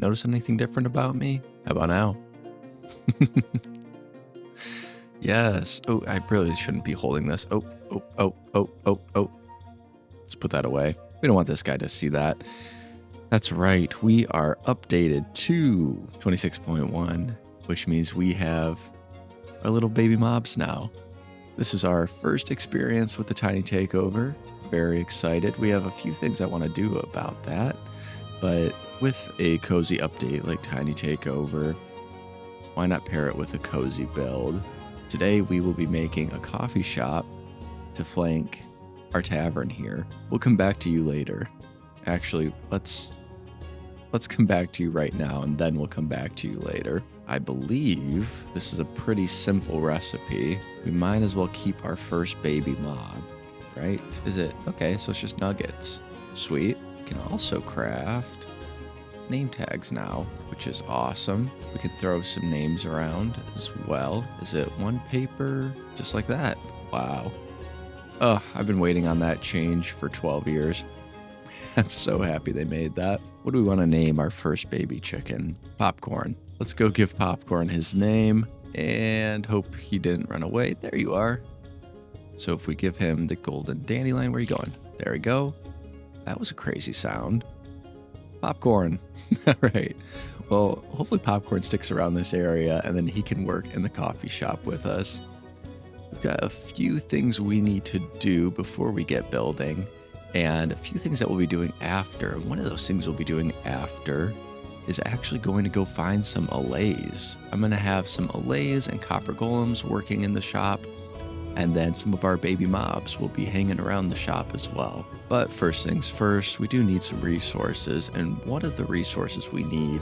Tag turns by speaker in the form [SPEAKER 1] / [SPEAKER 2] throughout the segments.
[SPEAKER 1] Notice anything different about me? How about now? Yes. Oh, I really shouldn't be holding this. Oh. Let's put that away. We don't want this guy to see that. That's right. We are updated to 26.1, which means we have our little baby mobs now. This is our first experience with the Tiny Takeover. Very excited. We have a few things I want to do about that, but with a cozy update like Tiny Takeover, why not pair it with a cozy build? Today we will be making a coffee shop to flank our tavern here. We'll come back to you later. Actually, let's come back to you right now, and then we'll come back to you later. I believe this is a pretty simple recipe. We might as well keep our first baby mob, right? Is it? Okay, so it's just nuggets. Sweet. We can also craft name tags now, which is awesome. We can throw some names around as well. Is it one paper? Just like that. Wow. Oh, I've been waiting on that change for 12 years. I'm so happy they made that. What do we want to name our first baby chicken? Popcorn. Let's go give Popcorn his name and hope he didn't run away. There you are. So if we give him the golden dandelion, where are you going? There we go. That was a crazy sound. Popcorn. All right. Well, hopefully Popcorn sticks around this area and then he can work in the coffee shop with us. We've got a few things we need to do before we get building and a few things that we'll be doing after. And one of those things we'll be doing after is actually going to go find some Allays. I'm going to have some Allays and copper golems working in the shop, and then some of our baby mobs will be hanging around the shop as well. But first things first, we do need some resources, and one of the resources we need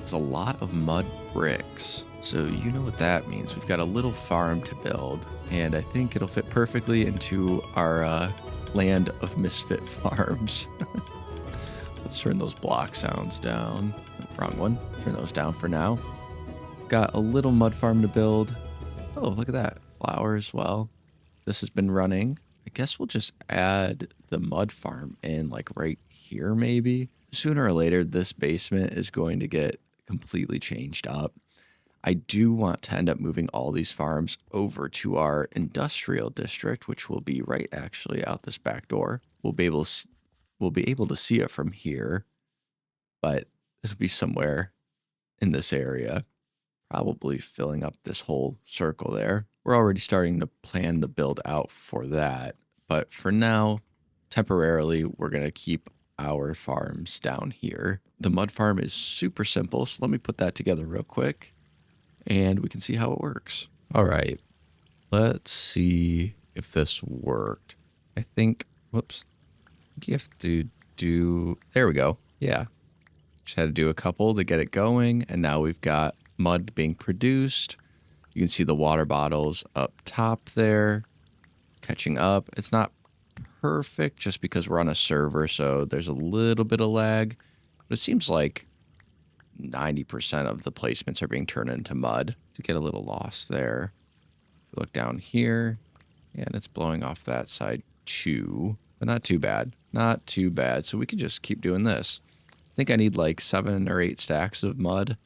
[SPEAKER 1] is a lot of mud bricks. So you know what that means. We've got a little farm to build, and I think it'll fit perfectly into our land of misfit farms. Let's turn those block sounds down. Wrong one. Turn those down for now. Got a little mud farm to build. Oh, look at that. Flower as well. This has been running. I guess we'll just add the mud farm in like right here maybe. Sooner or later, this basement is going to get completely changed up. I do want to end up moving all these farms over to our industrial district, which will be right actually out this back door. We'll be able to see it from here, but it'll be somewhere in this area, probably filling up this whole circle there. We're already starting to plan the build out for that, but for now, temporarily, we're going to keep our farms down here. The mud farm is super simple, so let me put that together real quick, and we can see how it works. All right, let's see if this worked. I think, whoops, you have to do, there we go. Yeah, just had to do a couple to get it going, and now we've got mud being produced. You can see the water bottles up top there, catching up. It's not perfect just because we're on a server, so there's a little bit of lag, but it seems like 90% of the placements are being turned into mud. To get a little lost there. Look down here, and it's blowing off that side too, but not too bad. Not too bad. So we could just keep doing this. I think I need like 7 or 8 stacks of mud.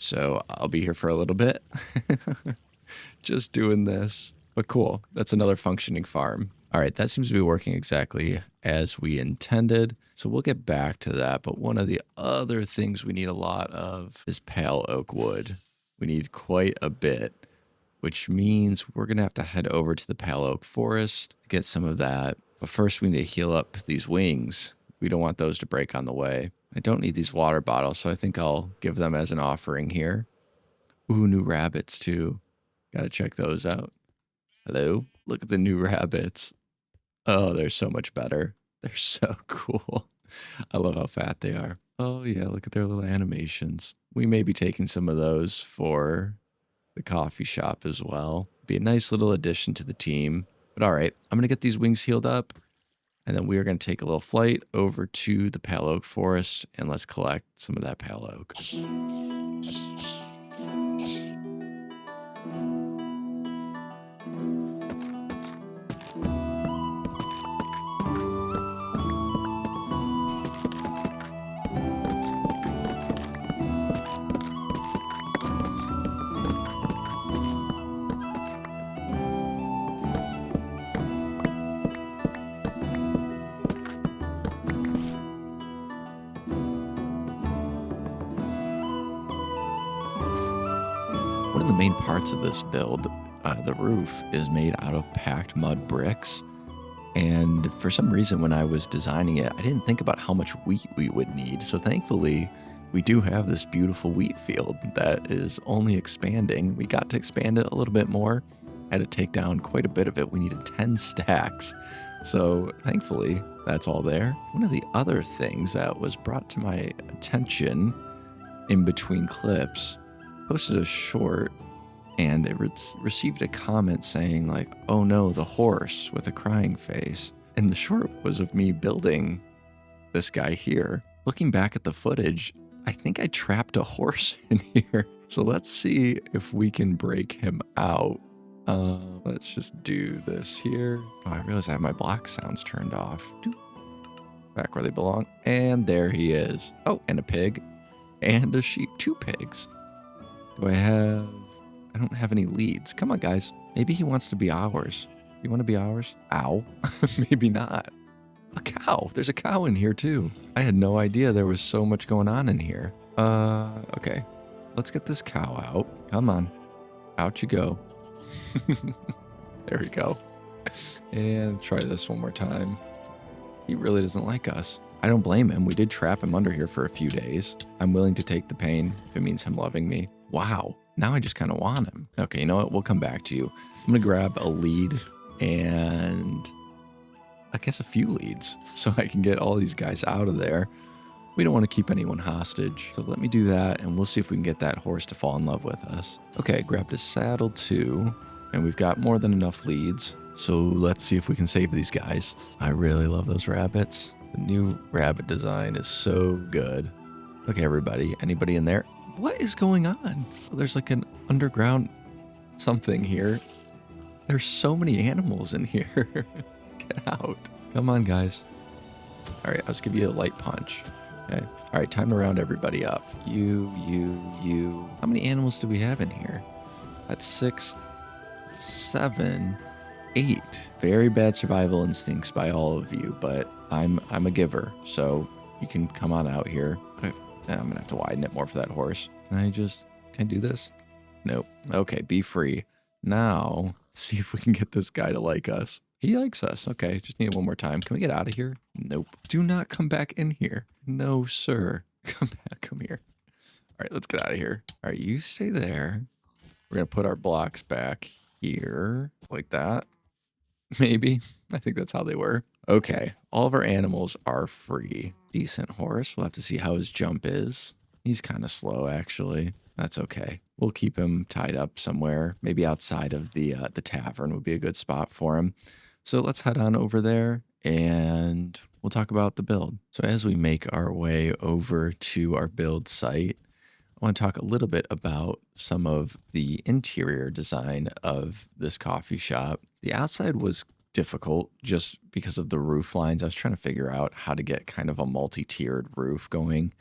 [SPEAKER 1] So I'll be here for a little bit. Just doing this. But cool. That's another functioning farm. All right, that seems to be working exactly as we intended. So we'll get back to that. But one of the other things we need a lot of is pale oak wood. We need quite a bit, which means we're going to have to head over to the pale oak forest to get some of that. But first we need to heal up these wings. We don't want those to break on the way. I don't need these water bottles, so I think I'll give them as an offering here. Ooh, new rabbits too. Gotta check those out. Hello? Look at the new rabbits. Oh, they're so much better. They're so cool. I love how fat they are. Oh yeah, look at their little animations. We may be taking some of those for the coffee shop as well. Be a nice little addition to the team. But all right, I'm gonna get these wings healed up, and then we are gonna take a little flight over to the pale oak forest, and let's collect some of that pale oak. One of the main parts of this build, the roof, is made out of packed mud bricks. And for some reason, when I was designing it, I didn't think about how much wheat we would need. So thankfully, we do have this beautiful wheat field that is only expanding. We got to expand it a little bit more. Had to take down quite a bit of it. We needed 10 stacks. So thankfully, that's all there. One of the other things that was brought to my attention in between clips, posted a short and it received a comment saying like, oh no, the horse with a crying face. And the short was of me building this guy here. Looking back at the footage, I think I trapped a horse in here. So let's see if we can break him out. Let's just do this here. Oh, I realize I have my block sounds turned off. Back where they belong. And there he is. Oh, and a pig and a sheep, 2 pigs. Do I don't have any leads. Come on, guys. Maybe he wants to be ours. You want to be ours? Ow. Maybe not. A cow. There's a cow in here too. I had no idea there was so much going on in here. Okay. Let's get this cow out. Come on. Out you go. There we go. And try this one more time. He really doesn't like us. I don't blame him. We did trap him under here for a few days. I'm willing to take the pain if it means him loving me. Wow. Now I just kind of want him. Okay, you know what? We'll come back to you. I'm going to grab a lead and I guess a few leads so I can get all these guys out of there. We don't want to keep anyone hostage. So let me do that and we'll see if we can get that horse to fall in love with us. Okay, I grabbed a saddle too, and we've got more than enough leads. So let's see if we can save these guys. I really love those rabbits. The new rabbit design is so good. Okay, everybody, anybody in there? What is going on? Oh, there's like an underground something here. There's so many animals in here. Get out. Come on, guys. All right, I'll just give you a light punch. Okay. All right, time to round everybody up. You. How many animals do we have in here? That's 6, 7, 8. Very bad survival instincts by all of you, but I'm a giver, so you can come on out here. I'm gonna have to widen it more for that horse. Can I do this? Nope. Okay, be free. Now, see if we can get this guy to like us. He likes us. Okay, just need it one more time. Can we get out of here? Nope. Do not come back in here. No, sir. Come back. Come here. All right, let's get out of here. All right, you stay there. We're gonna put our blocks back here like that. Maybe. I think that's how they were. Okay, all of our animals are free. Decent horse. We'll have to see how his jump is. He's kind of slow, actually. That's okay. We'll keep him tied up somewhere. Maybe outside of the tavern would be a good spot for him. So let's head on over there and we'll talk about the build. So as we make our way over to our build site, I want to talk a little bit about some of the interior design of this coffee shop. The outside was difficult just because of the roof lines. I was trying to figure out how to get kind of a multi-tiered roof going.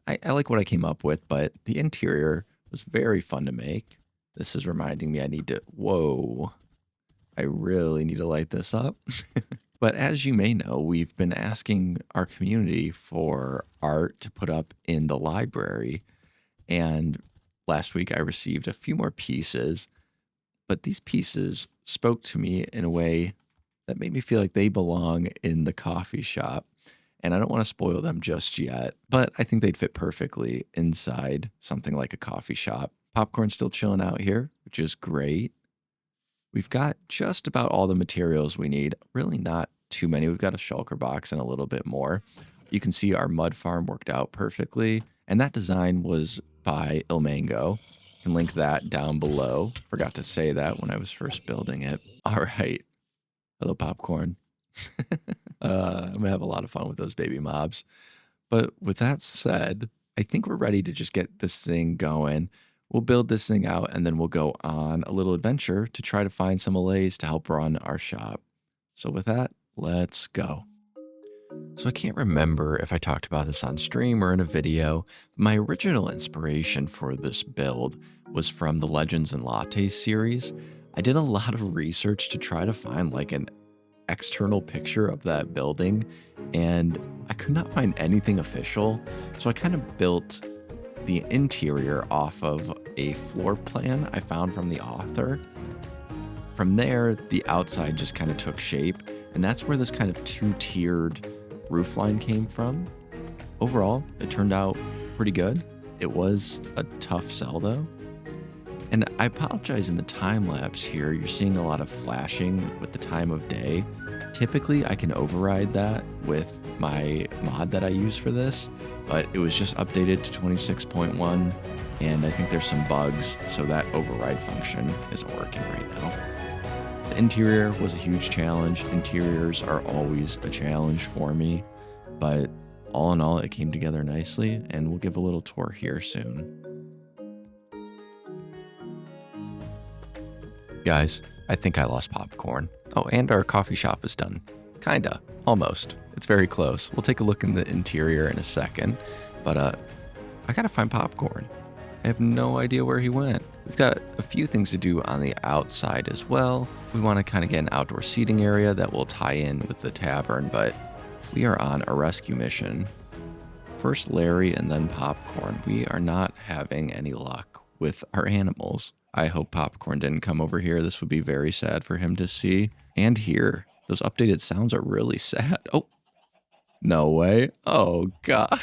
[SPEAKER 1] I like what I came up with, but the interior was very fun to make. This is reminding me I need to, whoa, I really need to light this up. But as you may know, we've been asking our community for art to put up in the library. And last week I received a few more pieces, but these pieces spoke to me in a way that made me feel like they belong in the coffee shop. And I don't want to spoil them just yet, but I think they'd fit perfectly inside something like a coffee shop. Popcorn's still chilling out here, which is great. We've got just about all the materials we need. Really not too many. We've got a shulker box and a little bit more. You can see our mud farm worked out perfectly. And that design was by Ilmango. You can link that down below. Forgot to say that when I was first building it. All right. Hello, Popcorn. I'm going to have a lot of fun with those baby mobs. But with that said, I think we're ready to just get this thing going. We'll build this thing out and then we'll go on a little adventure to try to find some Allays to help run our shop. So with that, let's go. So I can't remember if I talked about this on stream or in a video. My original inspiration for this build was from the Legends and Lattes series. I did a lot of research to try to find like an external picture of that building, and I could not find anything official. So I kind of built the interior off of a floor plan I found from the author. From there, the outside just kind of took shape, and that's where this kind of two-tiered roofline came from. Overall, it turned out pretty good. It was a tough sell though. And I apologize, in the time lapse here, you're seeing a lot of flashing with the time of day. Typically, I can override that with my mod that I use for this, but it was just updated to 26.1, and I think there's some bugs, so that override function isn't working right now. The interior was a huge challenge. Interiors are always a challenge for me, but all in all, it came together nicely, and we'll give a little tour here soon. Guys, I think I lost popcorn. Oh, and our coffee shop is done. Kinda. Almost. It's very close. We'll take a look in the interior in a second, but I gotta find popcorn. I have no idea where he went. We've got a few things to do on the outside as well. We want to kind of get an outdoor seating area that will tie in with the tavern, but we are on a rescue mission. First Larry and then Popcorn. We are not having any luck with our animals. I hope Popcorn didn't come over here. This would be very sad for him to see and hear. Those updated sounds are really sad. Oh, no way. Oh, God.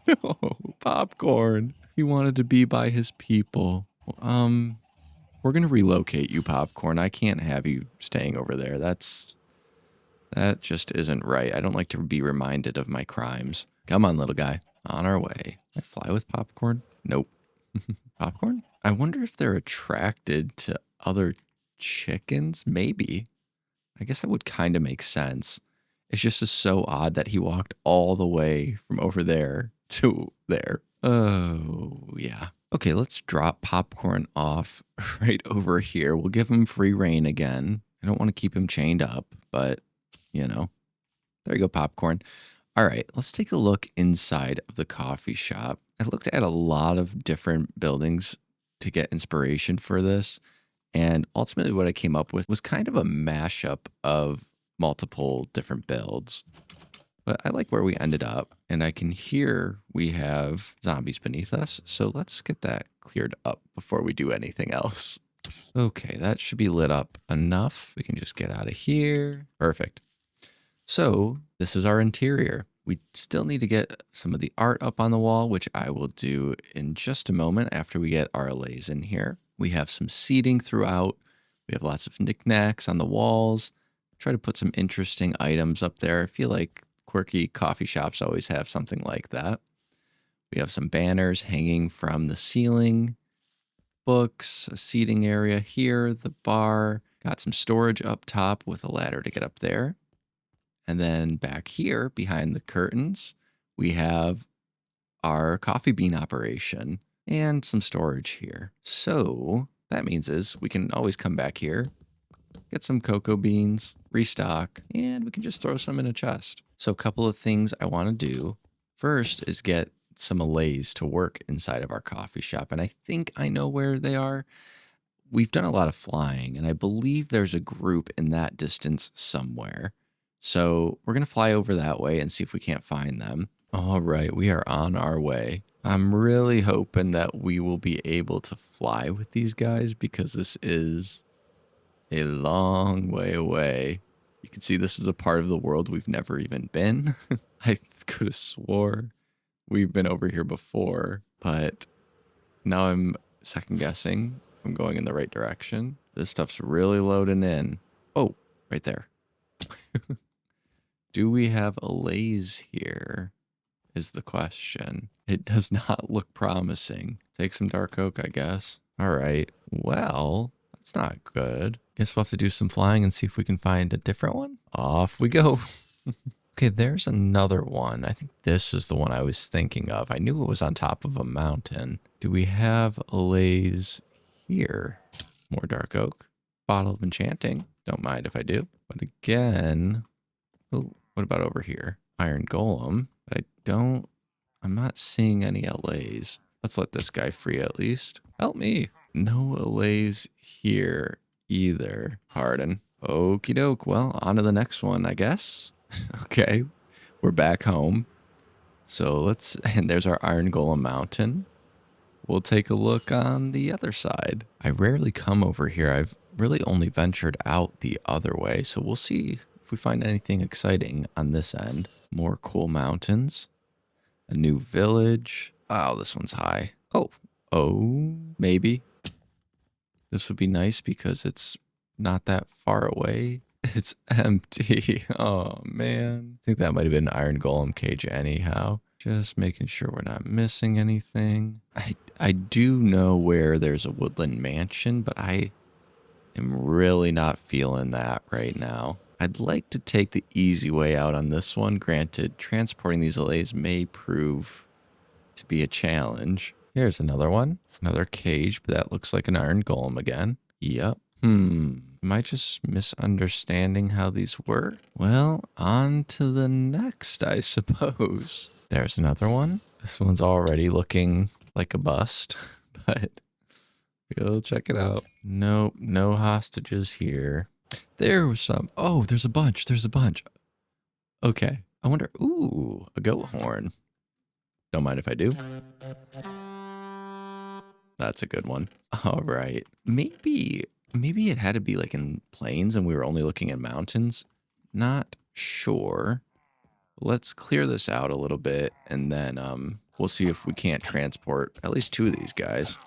[SPEAKER 1] No, Popcorn. He wanted to be by his people. We're going to relocate you, Popcorn. I can't have you staying over there. That just isn't right. I don't like to be reminded of my crimes. Come on, little guy. On our way. Can I fly with Popcorn? Nope. Popcorn? I wonder if they're attracted to other chickens? Maybe. I guess that would kind of make sense. It's just so odd that he walked all the way from over there to there. Oh, yeah. Okay, let's drop Popcorn off right over here. We'll give him free reign again. I don't want to keep him chained up, but, you know. There you go, Popcorn. All right, let's take a look inside of the coffee shop. I looked at a lot of different buildings to get inspiration for this, and ultimately what I came up with was kind of a mashup of multiple different builds. But I like where we ended up, and I can hear we have zombies beneath us, so let's get that cleared up before we do anything else. Okay, that should be lit up enough. We can just get out of here. Perfect. So this is our interior. We still need to get some of the art up on the wall, which I will do in just a moment after we get our Allays in here. We have some seating throughout. We have lots of knickknacks on the walls. Try to put some interesting items up there. I feel like quirky coffee shops always have something like that. We have some banners hanging from the ceiling, books, a seating area here, the bar. Got some storage up top with a ladder to get up there. And then back here behind the curtains, we have our coffee bean operation and some storage here. So that means is we can always come back here, get some cocoa beans, restock, and we can just throw some in a chest. So a couple of things I want to do. First is get some Allays to work inside of our coffee shop. And I think I know where they are. We've done a lot of flying, and I believe there's a group in that distance somewhere. So we're going to fly over that way and see if we can't find them. All right, we are on our way. I'm really hoping that we will be able to fly with these guys because this is a long way away. You can see this is a part of the world we've never even been. I could have swore we've been over here before, but now I'm second guessing if I'm going in the right direction. This stuff's really loading in. Oh, right there. Do we have Allays here is the question. It does not look promising. Take some dark oak, I guess. All right. Well, that's not good. Guess we'll have to do some flying and see if we can find a different one. Off we go. Okay, there's another one. I think this is the one I was thinking of. I knew it was on top of a mountain. Do we have Allays here? More dark oak. Bottle of enchanting. Don't mind if I do. But again, oh, what about over here? Iron golem. But I'm not seeing any Allays. Let's let this guy free at least. Help me. No Allays here either. Pardon. Okie doke. Well, on to the next one, I guess. Okay, we're back home. So and there's our Iron Golem Mountain. We'll take a look on the other side. I rarely come over here. I've really only ventured out the other way. So we'll see if we find anything exciting on this end. More cool mountains. A new village. Oh, this one's high. Oh, maybe. This would be nice because it's not that far away. It's empty. Oh, man. I think that might have been an Iron Golem cage anyhow. Just making sure we're not missing anything. I do know where there's a woodland mansion, but I am really not feeling that right now. I'd like to take the easy way out on this one. Granted, transporting these Allays may prove to be a challenge. Here's another one. Another cage, but that looks like an Iron Golem again. Yep. Am I just misunderstanding how these work? Well, on to the next, I suppose. There's another one. This one's already looking like a bust, but we'll check it out. Nope, no hostages here. There was some. Oh, there's a bunch. There's a bunch. Okay. I wonder. Ooh, a goat horn. Don't mind if I do. That's a good one. All right. Maybe it had to be like in plains and we were only looking at mountains. Not sure. Let's clear this out a little bit and then we'll see if we can't transport at least 2 of these guys.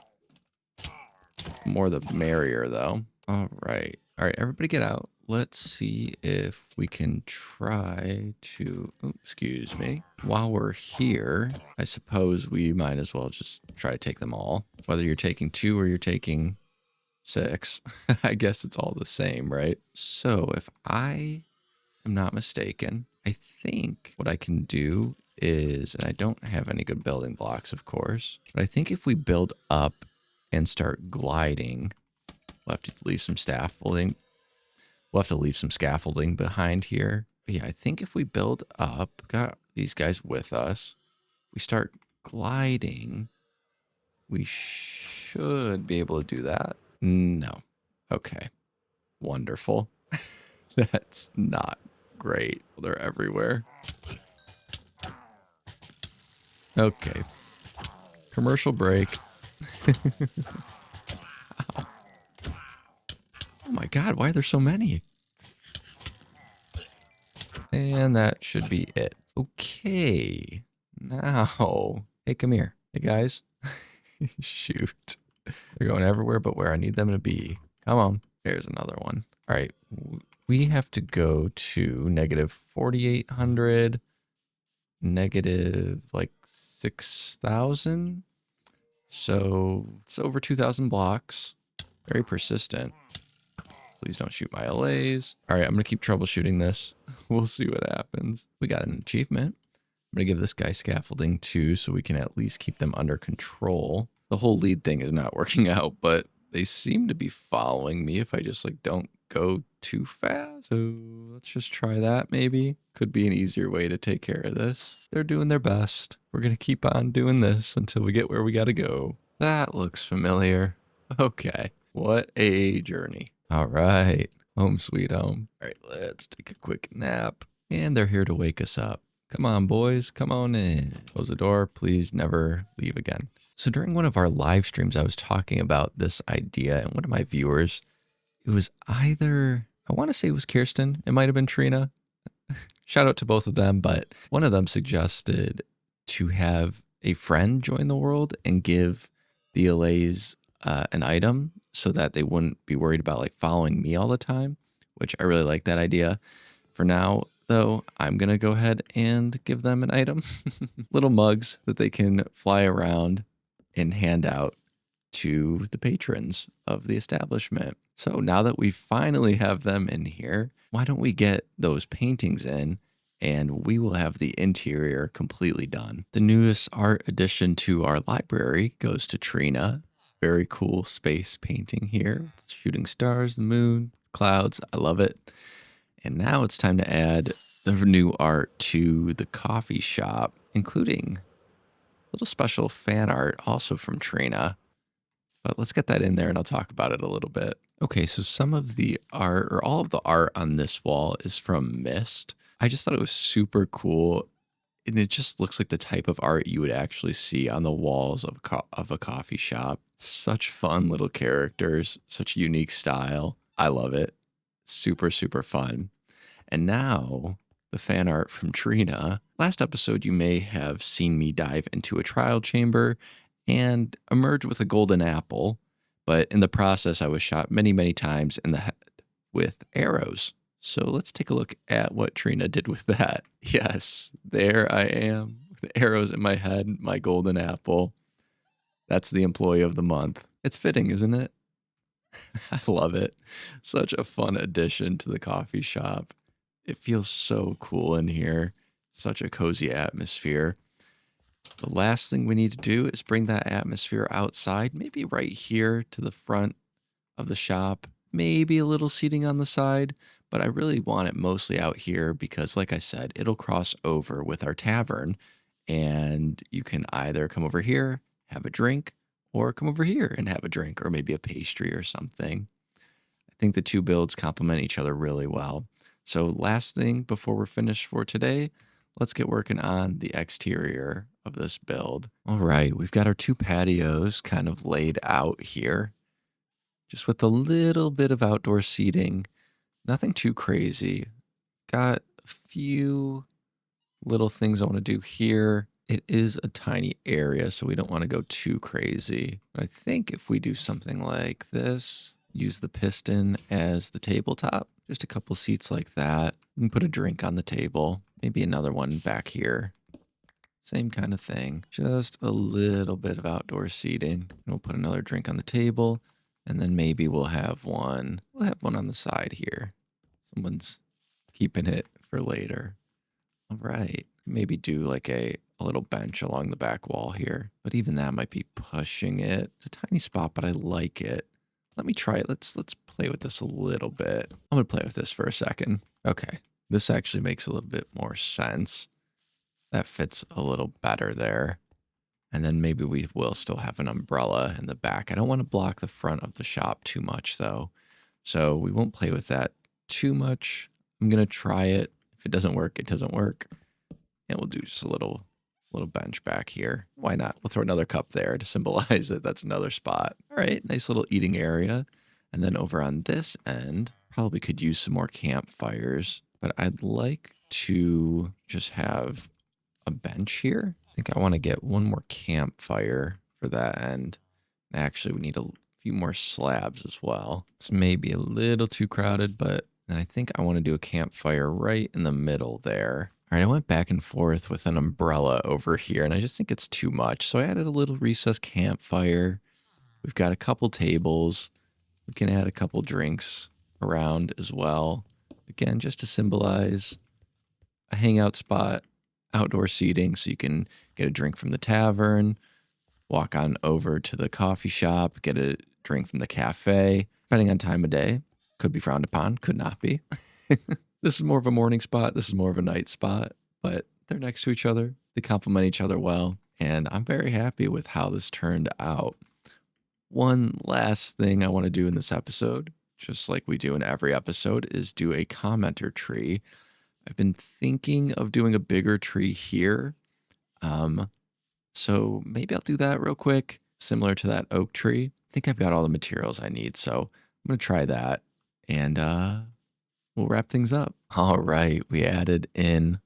[SPEAKER 1] More the merrier though. All right. All right, everybody get out. Let's see if we can try to, excuse me. While we're here, I suppose we might as well just try to take them all. Whether you're taking 2 or you're taking 6, I guess it's all the same, right? So if I am not mistaken, I think what I can do is, and I don't have any good building blocks, of course, but I think if we build up and start gliding, we'll have to leave some scaffolding. We'll have to leave some scaffolding behind here. But yeah, I think if we build up, got these guys with us, we start gliding, we should be able to do that. No. Okay. Wonderful. That's not great. They're everywhere. Okay. Commercial break. Oh my God, why are there so many? And that should be it. Okay. Now, hey, come here. Hey, guys. Shoot. They're going everywhere but where I need them to be. Come on. There's another one. All right. We have to go to negative 4,800, negative like 6,000. So it's over 2,000 blocks. Very persistent. Please don't shoot my Allays. All right, I'm going to keep troubleshooting this. We'll see what happens. We got an achievement. I'm going to give this guy scaffolding too, so we can at least keep them under control. The whole lead thing is not working out, but they seem to be following me if I just like don't go too fast. So let's just try that maybe. Could be an easier way to take care of this. They're doing their best. We're going to keep on doing this until we get where we got to go. That looks familiar. Okay, what a journey. All right, home sweet home. All right, let's take a quick nap. And they're here to wake us up. Come on, boys, come on in. Close the door, please never leave again. So during one of our live streams, I was talking about this idea, and one of my viewers, it was either, I want to say it was Kirsten, it might have been Trina. Shout out to both of them, but one of them suggested to have a friend join the world and give the Allays an item so that they wouldn't be worried about like following me all the time, which I really like that idea. For now, though, I'm going to go ahead and give them an item. Little mugs that they can fly around and hand out to the patrons of the establishment. So now that we finally have them in here, why don't we get those paintings in and we will have the interior completely done. The newest art addition to our library goes to Trina. Very cool space painting here. Shooting stars, the moon, clouds. I love it. And now it's time to add the new art to the coffee shop, including a little special fan art also from Trina. But let's get that in there and I'll talk about it a little bit. Okay, so some of the art, or all of the art on this wall is from Mist. I just thought it was super cool. And it just looks like the type of art you would actually see on the walls of a coffee shop. Such fun little characters, such unique style. I love it. Super, super fun. And now the fan art from Trina. Last episode, you may have seen me dive into a trial chamber and emerge with a golden apple. But in the process, I was shot many, many times in the head with arrows. So let's take a look at what Trina did with that. Yes, there I am with arrows in my head, my golden apple. That's the employee of the month. It's fitting, isn't it? I love it. Such a fun addition to the coffee shop. It feels so cool in here. Such a cozy atmosphere. The last thing we need to do is bring that atmosphere outside, maybe right here to the front of the shop, maybe a little seating on the side, but I really want it mostly out here because, like I said, it'll cross over with our tavern, and you can either come over here, have a drink, or come over here and have a drink, or maybe a pastry or something. I think the two builds complement each other really well. So last thing before we're finished for today, let's get working on the exterior of this build. All right, we've got our two patios kind of laid out here, just with a little bit of outdoor seating. Nothing too crazy. Got a few little things I want to do here. It is a tiny area, so we don't want to go too crazy. But I think if we do something like this, use the piston as the tabletop, just a couple seats like that, and put a drink on the table, maybe another one back here. Same kind of thing, just a little bit of outdoor seating. And we'll put another drink on the table, and then maybe we'll have one on the side here. Someone's keeping it for later. All right, maybe do like a little bench along the back wall here, but even that might be pushing it. It's a tiny spot, but I like it. Let me try it. Let's play with this a little bit. I'm gonna play with this for a second. Okay, this actually makes a little bit more sense. That fits a little better there. And then maybe we will still have an umbrella in the back. I don't want to block the front of the shop too much though, so we won't play with that too much. I'm gonna try it. If it doesn't work, it doesn't work. And we'll do just a little bench back here. Why not? We'll throw another cup there to symbolize it. That's another spot. All right, nice little eating area. And then over on this end, probably could use some more campfires, but I'd like to just have a bench here. I think I want to get one more campfire for that end. Actually, we need a few more slabs as well. This may be a little too crowded, but then I think I want to do a campfire right in the middle there. All right, I went back and forth with an umbrella over here, and I just think it's too much. So I added a little recessed campfire. We've got a couple tables. We can add a couple drinks around as well. Again, just to symbolize a hangout spot, outdoor seating, so you can get a drink from the tavern, walk on over to the coffee shop, get a drink from the cafe, depending on time of day. Could be frowned upon, could not be. This is more of a morning spot. This is more of a night spot, but they're next to each other. They complement each other well, and I'm very happy with how this turned out. One last thing I want to do in this episode, just like we do in every episode, is do a commenter tree. I've been thinking of doing a bigger tree here. So maybe I'll do that real quick, similar to that oak tree. I think I've got all the materials I need, so I'm going to try that, and we'll wrap things up. All right, we added in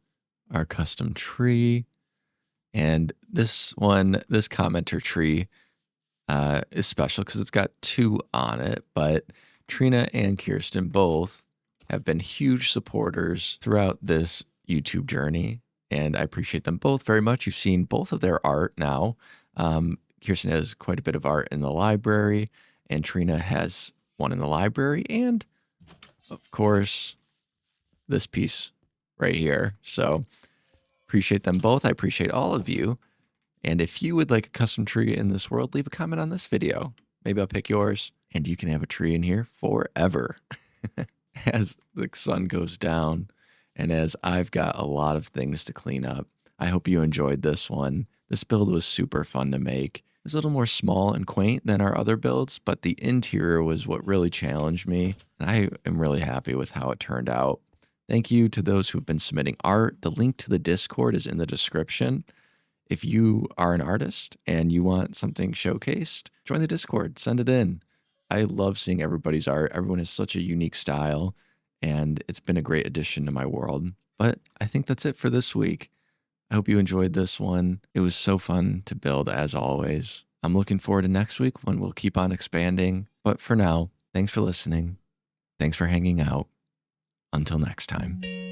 [SPEAKER 1] our custom tree, and this commenter tree is special because it's got two on it, but Trina and Kirsten both have been huge supporters throughout this YouTube journey, and I appreciate them both very much. You've seen both of their art now. Kirsten has quite a bit of art in the library, and Trina has one in the library, and of course, this piece right here. So appreciate them both. I appreciate all of you. And if you would like a custom tree in this world, leave a comment on this video. Maybe I'll pick yours, and you can have a tree in here forever. As the sun goes down, and as I've got a lot of things to clean up, I hope you enjoyed this one. This build was super fun to make. It was a little more small and quaint than our other builds, but the interior was what really challenged me. And I am really happy with how it turned out. Thank you to those who've been submitting art. The link to the Discord is in the description. If you are an artist and you want something showcased, join the Discord, send it in. I love seeing everybody's art. Everyone has such a unique style, and it's been a great addition to my world. But I think that's it for this week. I hope you enjoyed this one. It was so fun to build, as always. I'm looking forward to next week when we'll keep on expanding. But for now, thanks for listening. Thanks for hanging out. Until next time.